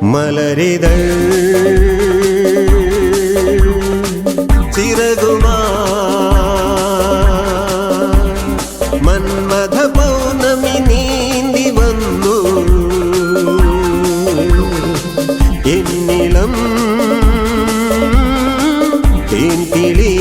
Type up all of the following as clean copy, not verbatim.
മലരിതൾ ചിറകുമാ മന്മഥ പൗർണമി നീന്തി വന്നു എന്നിളം തേൻകിളി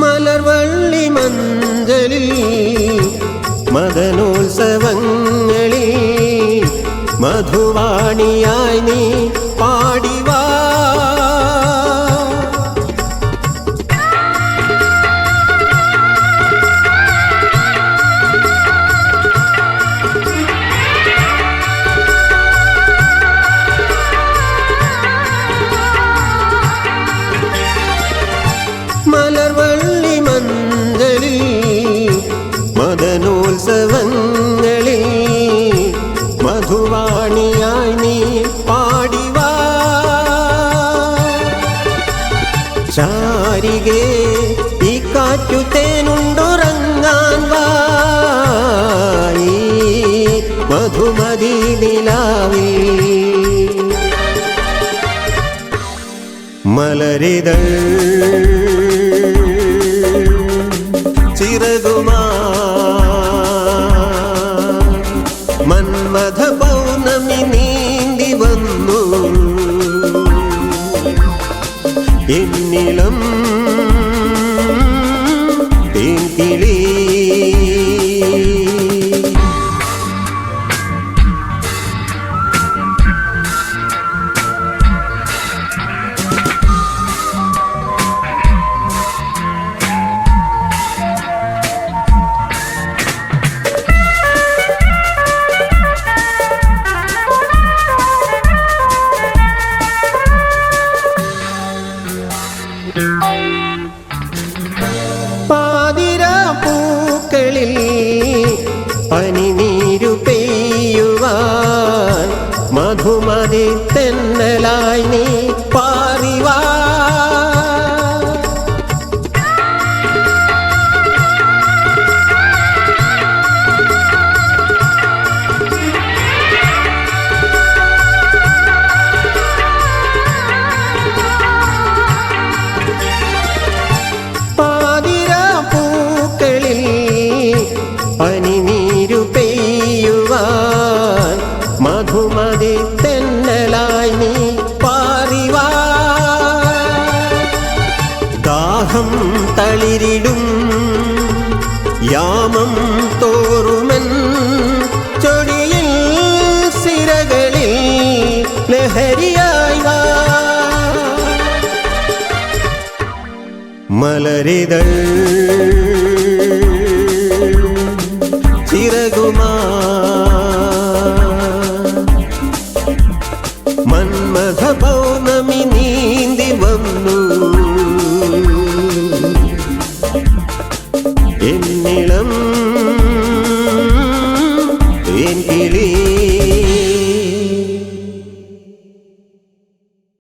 മലർവള്ളി മഞ്ചലിൽ മദനോത്സവങ്ങളിൽ മധുവാണിയായി നീ പാടിവാ മലർവള്ളി മഞ്ചലിൽ മദനോത്സവങ്ങളിൽ മധുവാണിയായി നീ പാടിവാ ചാരികേ ഈ കാറ്റു തേനുണ്ടുറങ്ങാൻ വായി മധുമതി നിലാവിൽ മലരിതൾ ചിറകുമാ മന്മഥ പൗർണമി നീന്തി വന്നു എന്നിളം തേൻകിളി പാതിരാപ്പൂക്കളിൽ പനിനീരു പെയ്യുവാൻ മധുമതി തെന്നലായി നീ പാറിവാ പനിനീരു പെയ്യുവാൻ മധുമതി തെന്നലായി നീ പാറിവാ ദാഹം തളിരിടും യാമം തോറുമൻ ചൊടിയിൽ സിരകളിൽ ലഹരിയായി വാ മലരിതൾ ചിറകുമാ മന്മഥ പൗർണമി നീന്തി വന്നു എന്നിളം തേൻകിളി